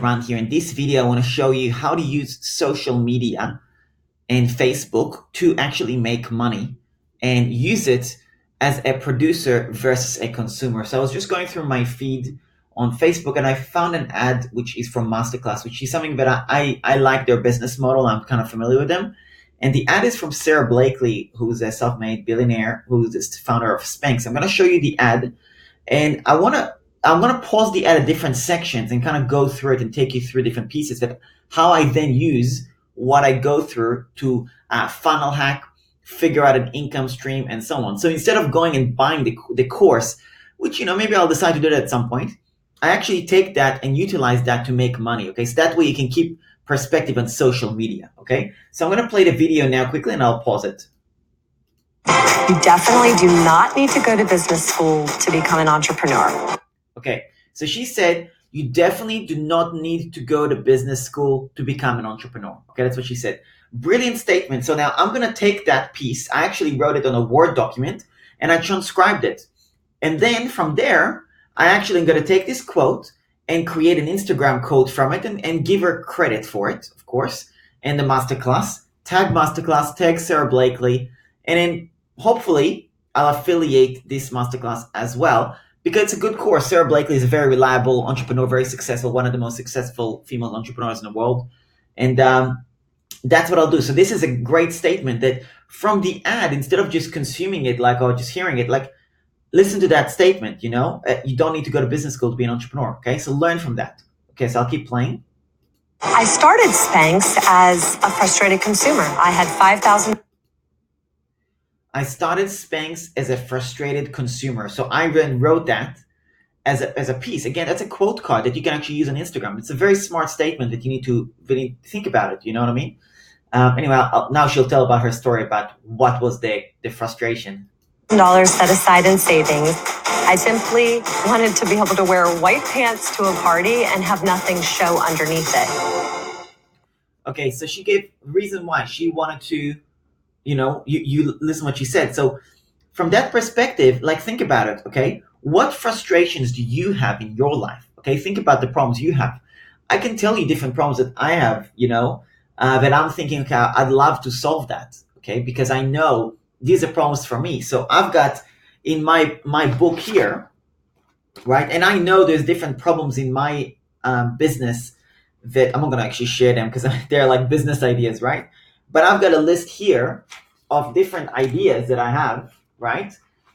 Around here in this video, I want to show you how to use social media and Facebook to actually make money and use it as a producer versus a consumer. So I was just going through my feed on Facebook and I found an ad which is from Masterclass, which is something that I like their business model. I'm kind of familiar with them. And the ad is from Sara Blakely, who's a self-made billionaire, who's the founder of Spanx. I'm going to show you the ad, and I'm gonna pause the ad at different sections and kind of go through it and take you through different pieces that how I then use what I go through to funnel hack, figure out an income stream, and so on. So instead of going and buying the course, which maybe I'll decide to do that at some point, I actually take that and utilize that to make money. Okay, so that way you can keep perspective on social media. Okay, so I'm gonna play the video now quickly and I'll pause it. You definitely do not need to go to business school to become an entrepreneur. Okay, so she said, you definitely do not need to go to business school to become an entrepreneur. Okay, that's what she said. Brilliant statement. So now I'm going to take that piece. I actually wrote it on a Word document and I transcribed it. And then from there, I actually am going to take this quote and create an Instagram quote from it and give her credit for it, of course, and the masterclass, tag Sara Blakely, and then hopefully I'll affiliate this masterclass as well, because it's a good course. Sara Blakely is a very reliable entrepreneur, very successful, one of the most successful female entrepreneurs in the world. And that's what I'll do. So this is a great statement that from the ad, instead of just consuming it or just hearing it, listen to that statement, you don't need to go to business school to be an entrepreneur. Okay, so learn from that. Okay, so I'll keep playing. I started Spanx as a frustrated consumer. I had 5,000. I started Spanx as a frustrated consumer. So I then wrote that as a piece. Again, that's a quote card that you can actually use on Instagram. It's a very smart statement that you need to really think about it. You know what I mean? Anyway, now she'll tell about her story about what was the frustration. $1 set aside in savings. I simply wanted to be able to wear white pants to a party and have nothing show underneath it. Okay, so she gave reason why she wanted to, you listen what she said. So from that perspective, think about it, okay? What frustrations do you have in your life? Okay, think about the problems you have. I can tell you different problems that I have, that I'm thinking, okay, I'd love to solve that, okay? Because I know these are problems for me. So I've got in my book here, right? And I know there's different problems in my business that I'm not going to actually share them because they're like business ideas, right? But I've got a list here of different ideas that I have, right?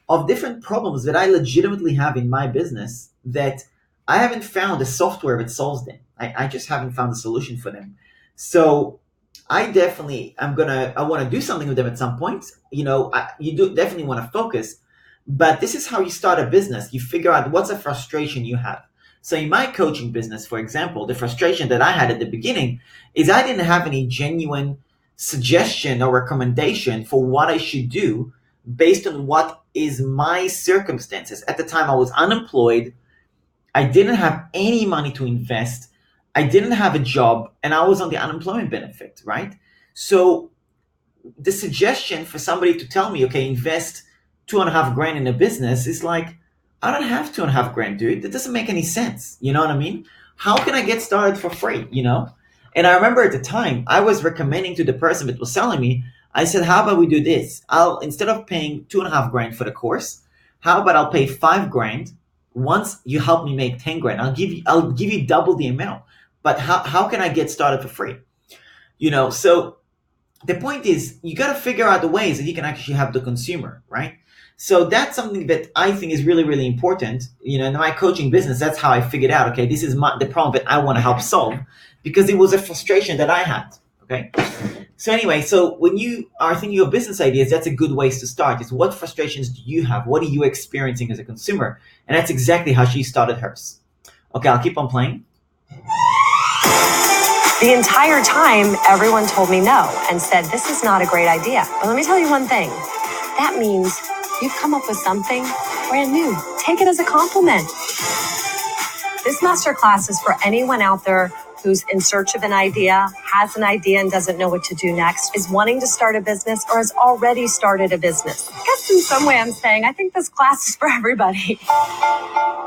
Of different problems that I legitimately have in my business that I haven't found a software that solves them. I just haven't found a solution for them. So I definitely I want to do something with them at some point. You do definitely want to focus, but this is how you start a business. You figure out what's a frustration you have. So in my coaching business, for example, the frustration that I had at the beginning is I didn't have any genuine suggestion or recommendation for what I should do based on what is my circumstances. At the time, I was unemployed. I didn't have any money to invest. I didn't have a job and I was on the unemployment benefit, right? So the suggestion for somebody to tell me, okay, invest $2,500 in a business is like, I don't have $2,500, dude. That doesn't make any sense. You know what I mean? How can I get started for free, And I remember at the time, I was recommending to the person that was selling me, I said, how about we do this? Instead of paying $2,500 for the course, how about I'll pay $5,000 once you help me make $10,000. I'll give you double the amount. But how can I get started for free? So the point is, you got to figure out the ways that you can actually help the consumer, right? So that's something that I think is really, really important. In my coaching business, that's how I figured out, okay, this is the problem that I want to help solve because it was a frustration that I had, okay? So anyway, so when you are thinking of business ideas, that's a good way to start. Is what frustrations do you have? What are you experiencing as a consumer? And that's exactly how she started hers. Okay, I'll keep on playing. The entire time, everyone told me no and said, this is not a great idea. But let me tell you one thing. That means you've come up with something brand new. Take it as a compliment. This masterclass is for anyone out there who's in search of an idea, has an idea and doesn't know what to do next, is wanting to start a business, or has already started a business. Guess guess in some way I'm saying I think this class is for everybody.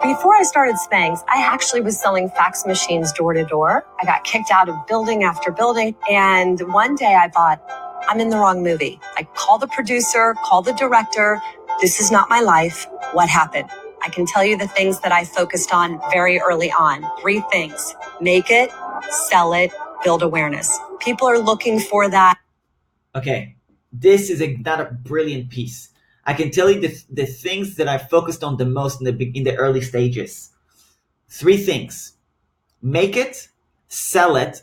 Before I started Spanx, I actually was selling fax machines door to door. I got kicked out of building after building. And one day I thought, I'm in the wrong movie. I called the producer, called the director. This is not my life. What happened? I can tell you the things that I focused on very early on. 3 things. Make it, sell it, build awareness. People are looking for that. Okay, this is another brilliant piece. I can tell you the things that I focused on the most in the early stages. 3 things: make it, sell it,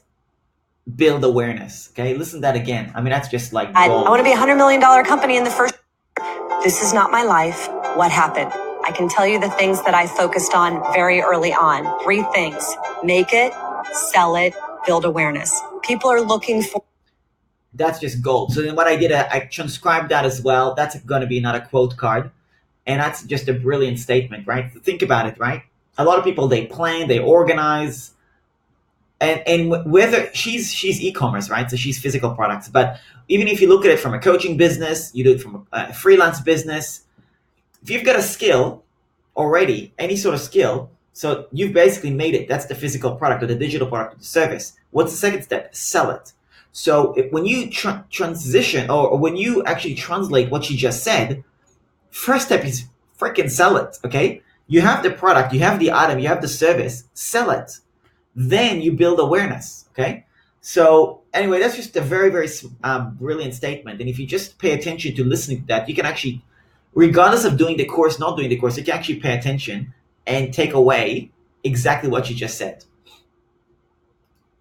build awareness. Okay, listen to that again. I mean, that's just like gold. I want to be a $100 million company in the first. This is not my life. What happened? I can tell you the things that I focused on very early on. 3 things. Make it, sell it, build awareness. People are looking for. That's just gold. So then what I did, I transcribed that as well. That's going to be another quote card. And that's just a brilliant statement, right? Think about it, right? A lot of people, they plan, they organize. And whether she's e-commerce, right? So she's physical products. But even if you look at it from a coaching business, you do it from a freelance business, if you've got a skill already, any sort of skill, so you've basically made it. That's the physical product or the digital product or the service. What's the second step? Sell it. So when you transition or when you actually translate what she just said, first step is freaking sell it, okay? You have the product, you have the item, you have the service, sell it. Then you build awareness, okay? So anyway, that's just a very, very brilliant statement. And if you just pay attention to listening to that, you can actually, regardless of doing the course, not doing the course, you can actually pay attention and take away exactly what you just said.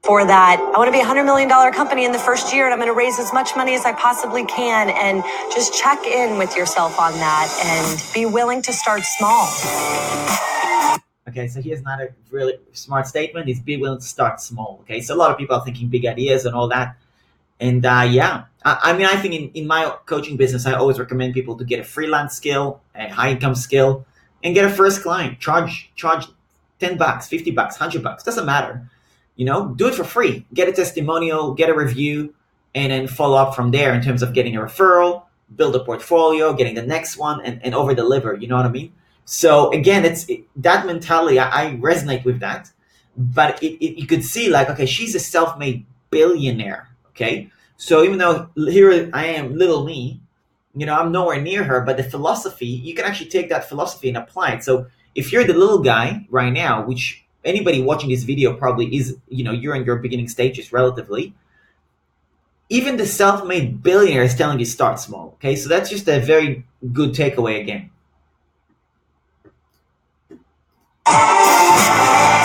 For that, I want to be a $100 million company in the first year, and I'm going to raise as much money as I possibly can. And just check in with yourself on that and be willing to start small. Okay, so here's another really smart statement: is be willing to start small. Okay, so a lot of people are thinking big ideas and all that. And yeah, I mean, I think in my coaching business, I always recommend people to get a freelance skill, a high income skill, and get a first client. Charge $10, $50, $100, doesn't matter. You know, do it for free. Get a testimonial, get a review, and then follow up from there in terms of getting a referral, build a portfolio, getting the next one, and over deliver. You know what I mean? So again, that mentality. I resonate with that, but you could see like, okay, she's a self-made billionaire. Okay, so even though here I am, little me, you know, I'm nowhere near her, but the philosophy, you can actually take that philosophy and apply it. So if you're the little guy right now, which anybody watching this video probably is, you know, you're in your beginning stages relatively, even the self-made billionaire is telling you start small. Okay, so that's just a very good takeaway again.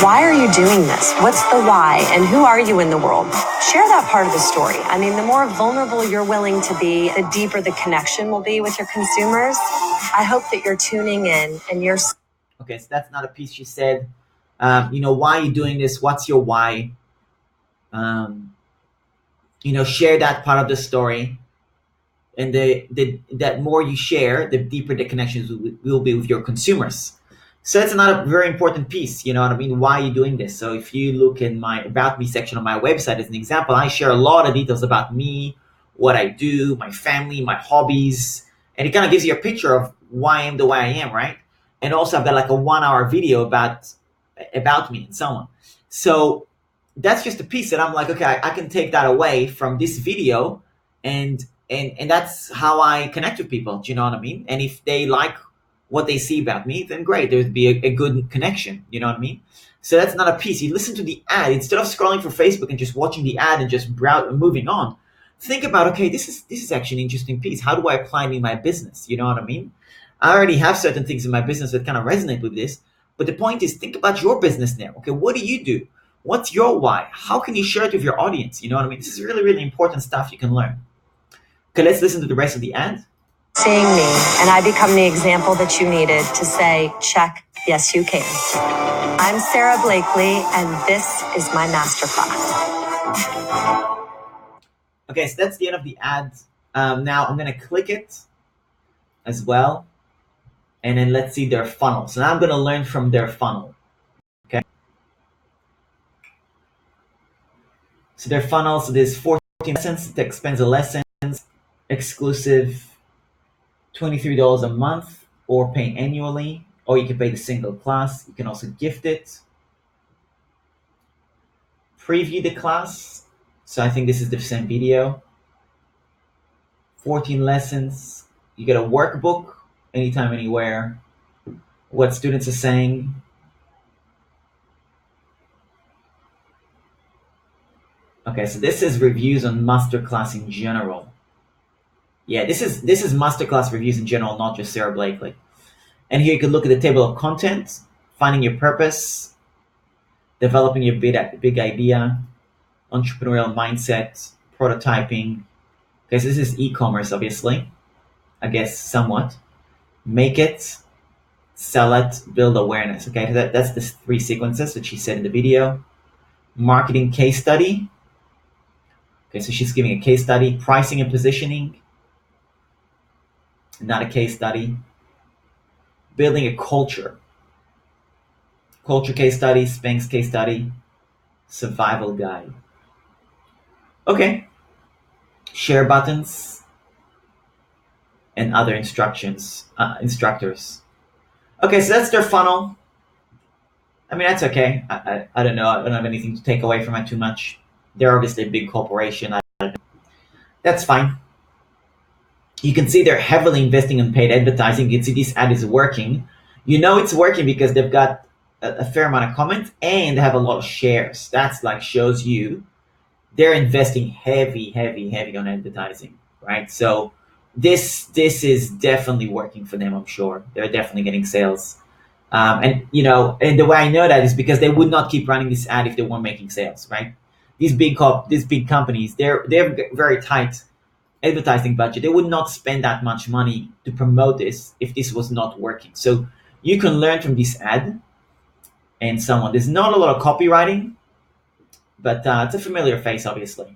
Why are you doing this? What's the why? And who are you in the world? Share that part of the story. I mean, the more vulnerable you're willing to be, the deeper the connection will be with your consumers. I hope that you're tuning in and you're. Okay, so that's not a piece she said. You know, why are you doing this? What's your why? You know, share that part of the story. And that more you share, the deeper the connections will be with your consumers. So that's another very important piece, you know what I mean? Why are you doing this? So if you look in my About Me section on my website as an example, I share a lot of details about me, what I do, my family, my hobbies, and it kind of gives you a picture of why I am the way I am, right? And also I've got like a 1-hour video about me and so on. So that's just a piece that I'm like, okay, I can take that away from this video and that's how I connect with people, do you know what I mean? And if they like what they see about me, then great, there'd be a good connection, you know what I mean? So that's not a piece. You listen to the ad instead of scrolling through Facebook and just watching the ad and just moving on. Think about, okay, this is actually an interesting piece. How do I apply it in my business? You know what I mean? I already have certain things in my business that kind of resonate with this, but the point is, think about your business now. Okay, what do you do? What's your why? How can you share it with your audience? You know what I mean? This is really, really important stuff you can learn. Okay, let's listen to the rest of the ad. Seeing me, and I become the example that you needed to say, check, yes, you can. I'm Sara Blakely, and this is my masterclass. Okay, so that's the end of the ad. Now I'm going to click it as well, and then let's see their funnel. So now I'm going to learn from their funnel. Okay. So their funnel, so there's 14 lessons, it expands the lessons, exclusive $23 a month, or pay annually, or you can pay the single class. You can also gift it. Preview the class. So I think this is the same video. 14 lessons. You get a workbook anytime, anywhere. What students are saying. Okay, so this is reviews on Masterclass in general. Yeah, this is Masterclass reviews in general, not just Sara Blakely. And here you can look at the table of content, finding your purpose, developing your big idea, entrepreneurial mindset, prototyping. Okay, so this is e-commerce, obviously. I guess somewhat. Make it, sell it, build awareness. Okay, that's the 3 sequences that she said in the video. Marketing case study. Okay, so she's giving a case study. Pricing and positioning. Not a case study. Building a culture. Culture case study, Spanx case study, survival guide. Okay. Share buttons and other instructors. Okay, so that's their funnel. I mean, that's okay. I don't know. I don't have anything to take away from it too much. They're obviously a big corporation. That's fine. You can see they're heavily investing in paid advertising. You can see this ad is working. You know it's working because they've got a fair amount of comments and they have a lot of shares. That's like shows you they're investing heavy on advertising, right? So this is definitely working for them. I'm sure they're definitely getting sales. And the way I know that is because they would not keep running this ad if they weren't making sales, right? These big companies, they're very tight advertising budget. They would not spend that much money to promote this if this was not working. So you can learn from this ad and so on. There's not a lot of copywriting, but it's a familiar face, obviously.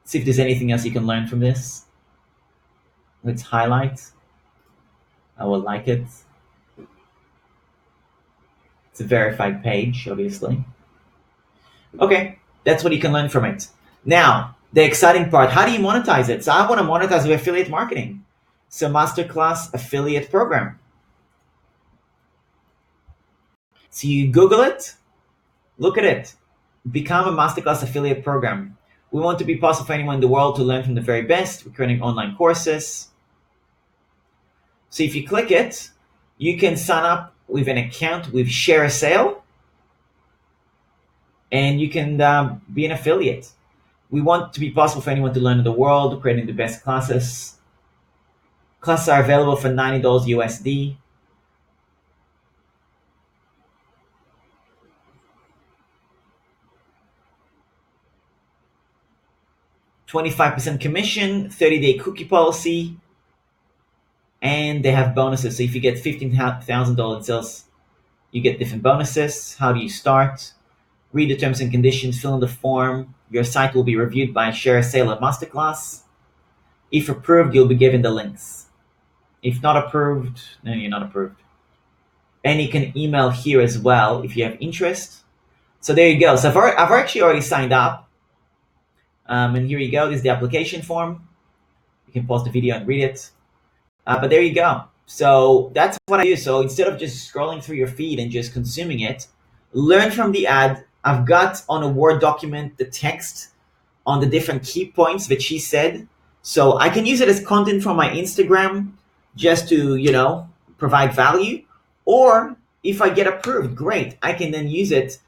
See if there's anything else you can learn from this. Let's highlight. I will like it. It's a verified page, obviously. Okay, that's what you can learn from it. Now, the exciting part, how do you monetize it? So I want to monetize with affiliate marketing. So Masterclass affiliate program. So you Google it, look at it. Become a Masterclass affiliate program. We want to be possible for anyone in the world to learn from the very best. We're creating online courses. So if you click it, you can sign up with an account with Share a Sale, and you can be an affiliate. We want to be possible for anyone to learn in the world, creating the best classes. Classes are available for $90 USD. $25% commission, 30-day cookie policy, and they have bonuses. So if you get $15,000 in sales, you get different bonuses. How do you start? Read the terms and conditions, fill in the form. Your site will be reviewed by Share a Sale at Masterclass. If approved, you'll be given the links. If not approved, then you're not approved. And you can email here as well if you have interest. So there you go. So I've actually already signed up. And here you go. This is the application form. You can pause the video and read it. But there you go. So that's what I do. So instead of just scrolling through your feed and just consuming it, learn from the ad. I've got on a Word document the text on the different key points that she said. So I can use it as content from my Instagram just to, provide value. Or if I get approved, great. I can then use it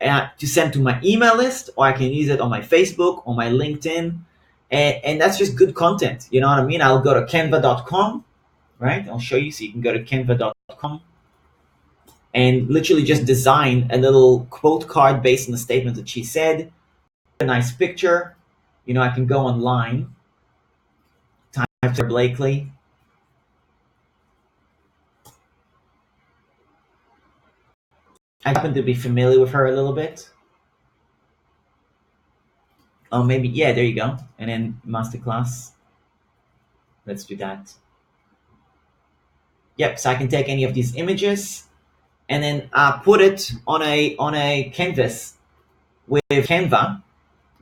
to send to my email list, or I can use it on my Facebook or my LinkedIn. And that's just good content. You know what I mean? I'll go to canva.com, right? I'll show you so you can go to canva.com and literally just design a little quote card based on the statement that she said. A nice picture. I can go online, type Sara Blakely. I happen to be familiar with her a little bit. Oh, maybe, yeah, there you go. And then Masterclass. Let's do that. Yep, so I can take any of these images and then put it on a canvas with Canva,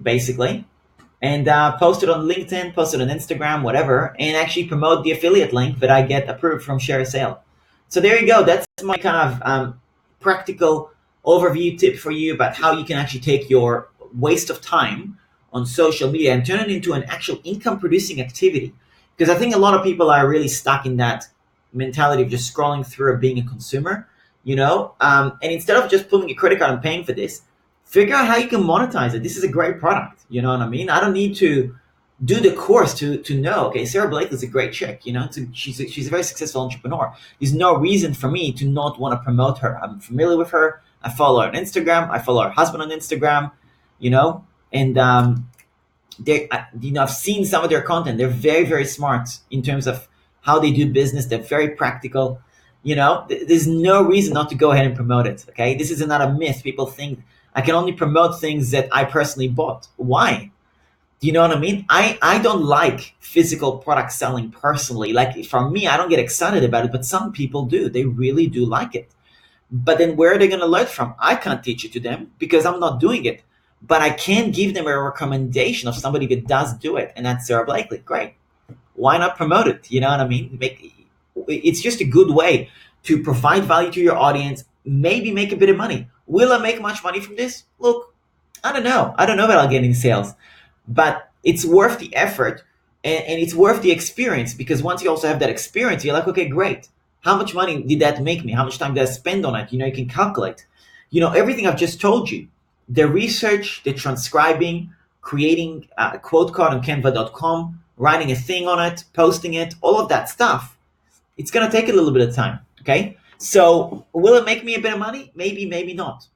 basically. and post it on LinkedIn, post it on Instagram, whatever, and actually promote the affiliate link that I get approved from Share a Sale. So there you go. That's my kind of practical overview tip for you about how you can actually take your waste of time on social media and turn it into an actual income producing activity. Because I think a lot of people are really stuck in that mentality of just scrolling through or being a consumer, and instead of just pulling a credit card and paying for this, figure out how you can monetize it. This is a great product. You know what I mean? I don't need to do the course to know. Okay, Sara Blakely is a great chick. She's a very successful entrepreneur. There's no reason for me to not want to promote her. I'm familiar with her. I follow her on Instagram. I follow her husband on Instagram. And I've seen some of their content. They're very, very smart in terms of how they do business. They're very practical. There's no reason not to go ahead and promote it. Okay, this is another myth. People think I can only promote things that I personally bought. Why? Do you know what I mean? I don't like physical product selling personally. Like for me, I don't get excited about it, but some people do. They really do like it. But then where are they going to learn from? I can't teach it to them because I'm not doing it. But I can give them a recommendation of somebody that does do it, and that's Sara Blakely. Great. Why not promote it? You know what I mean? It's just a good way to provide value to your audience, maybe make a bit of money. Will I make much money from this? Look, I don't know. I don't know about getting sales, but it's worth the effort, and it's worth the experience, because once you also have that experience, you're like, okay, great. How much money did that make me? How much time did I spend on it? You can calculate. Everything I've just told you, the research, the transcribing, creating a quote card on canva.com, writing a thing on it, posting it, all of that stuff. It's going to take a little bit of time. Okay. So will it make me a bit of money? Maybe, maybe not.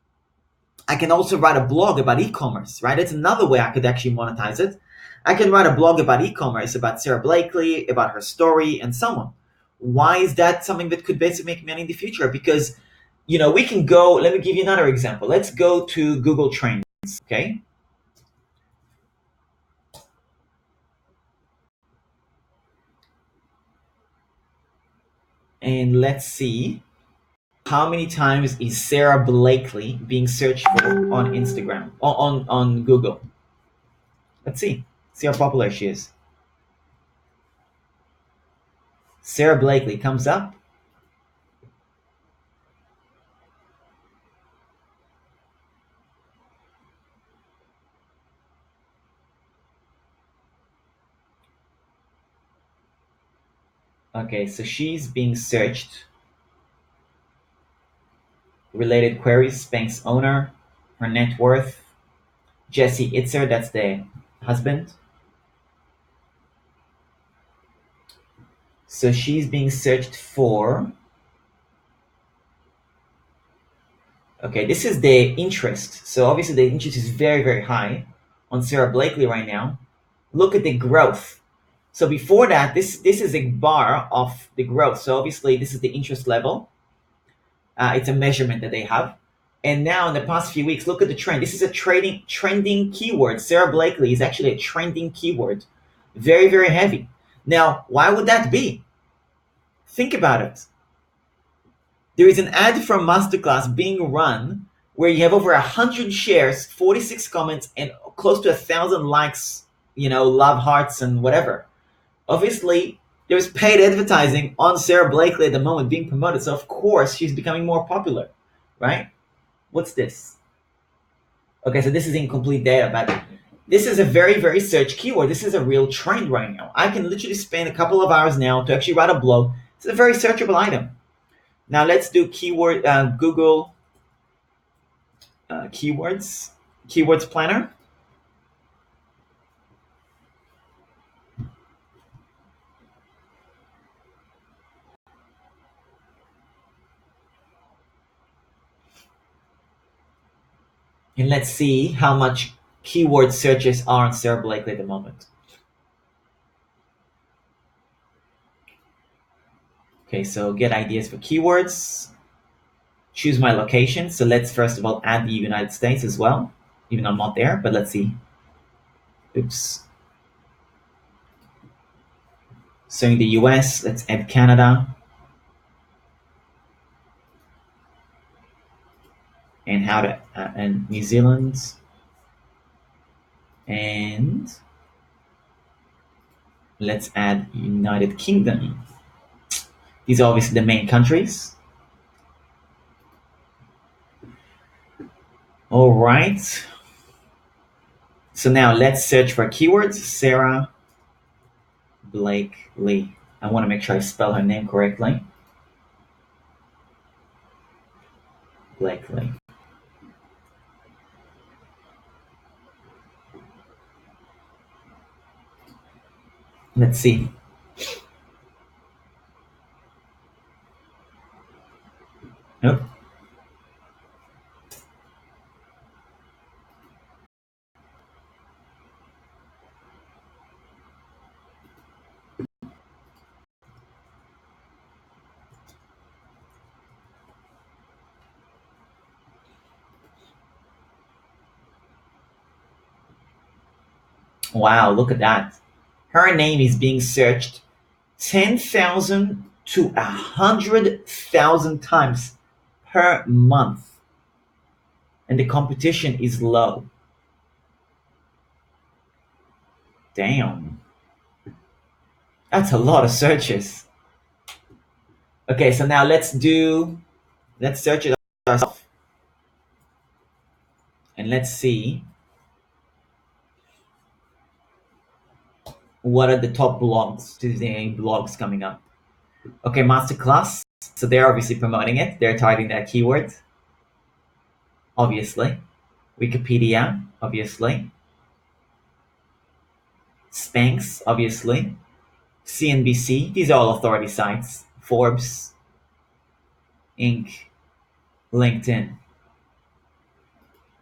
I can also write a blog about e-commerce, right? It's another way I could actually monetize it. I can write a blog about e-commerce, about Sara Blakely, about her story, and so on. Why is that something that could basically make money in the future? Because, we can go, let me give you another example. Let's go to Google Trends, okay? And let's see how many times is Sara Blakely being searched for on Instagram, on Google. Let's see how popular she is. Sara Blakely comes up. Okay, so she's being searched. Related queries: Spanx owner, her net worth, Jesse Itzer, that's the husband. So she's being searched for. Okay, this is the interest. So obviously the interest is very, very high on Sara Blakely right now. Look at the growth. So before that, this is a bar of the growth. So obviously this is the interest level. It's a measurement that they have. And now in the past few weeks, look at the trend. This is a trending keyword. Sara Blakely is actually a trending keyword. Very, very heavy. Now, why would that be? Think about it. There is an ad from Masterclass being run where you have over 100 shares, 46 comments, and close to 1,000 likes, love hearts and whatever. Obviously, there's paid advertising on Sara Blakely at the moment being promoted, so of course she's becoming more popular, right? What's this? Okay, so this is incomplete data, but this is a very, very searched keyword. This is a real trend right now. I can literally spend a couple of hours now to actually write a blog. It's a very searchable item. Now let's do Google keywords planner. And let's see how much keyword searches are on Sara Blakely at the moment. Okay, so get ideas for keywords. Choose my location. So let's first of all add the United States as well, even though I'm not there, but let's see. Oops. So in the US, let's add Canada. And and New Zealand. And Let's add United Kingdom. These are obviously the main countries. All right. So now let's search for keywords. Sara Blakely. I want to make sure I spell her name correctly. Blakely. Let's see. Nope. Wow, look at that. Her name is being searched 10,000 to 100,000 times per month. And the competition is low. Damn. That's a lot of searches. Okay, so now let's search it ourselves. And let's see what are the top blogs, today blogs coming up. Okay, Masterclass. So they're obviously promoting it. They're targeting that keyword. Obviously. Wikipedia, obviously. Spanx, obviously. CNBC. These are all authority sites. Forbes, Inc., LinkedIn.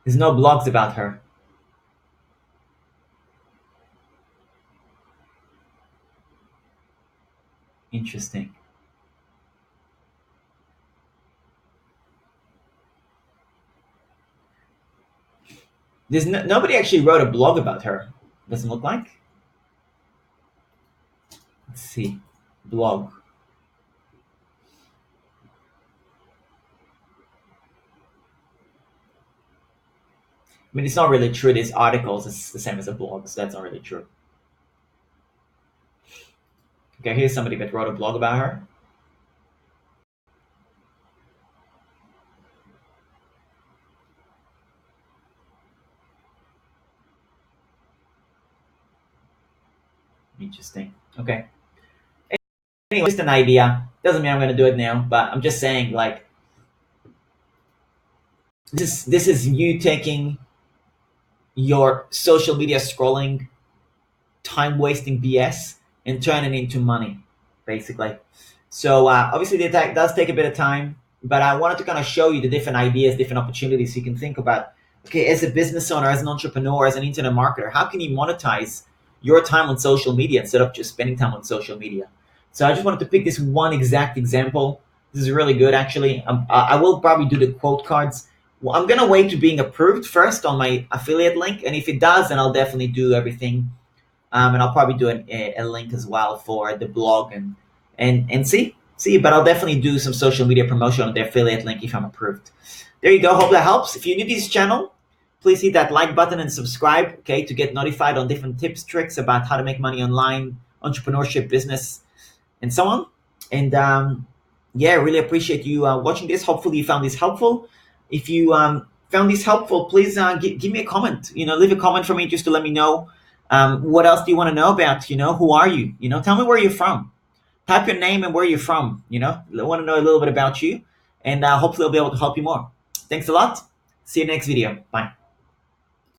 There's no blogs about her. Interesting. There's nobody actually wrote a blog about her. Doesn't look like. Let's see. Blog. I mean, it's not really true. These articles is the same as a blog, so that's not really true. Okay, here's somebody that wrote a blog about her. Interesting. Okay. Anyway, just an idea. Doesn't mean I'm going to do it now, but I'm just saying, like, this is you taking your social media scrolling, time wasting BS and turning it into money, basically. So obviously that does take a bit of time, but I wanted to kind of show you the different ideas, different opportunities you can think about. Okay, as a business owner, as an entrepreneur, as an internet marketer, how can you monetize your time on social media instead of just spending time on social media? So I just wanted to pick this one exact example. This is really good, actually. I will probably do the quote cards. Well, I'm gonna wait to being approved first on my affiliate link, and if it does, then I'll definitely do everything. And I'll probably do a link as well for the blog and see. But I'll definitely do some social media promotion on the affiliate link if I'm approved. There you go. Hope that helps. If you're new to this channel, please hit that like button and subscribe, okay, to get notified on different tips, tricks about how to make money online, entrepreneurship, business, and so on. And yeah, really appreciate you watching this. Hopefully you found this helpful. If you found this helpful, please give me a comment. Leave a comment for me just to let me know what else do you want to know about. Who are you? Tell me where you're from. Type your name and where you're from. I want to know a little bit about you, and hopefully I'll be able to help you more. Thanks a lot. See you next video. Bye.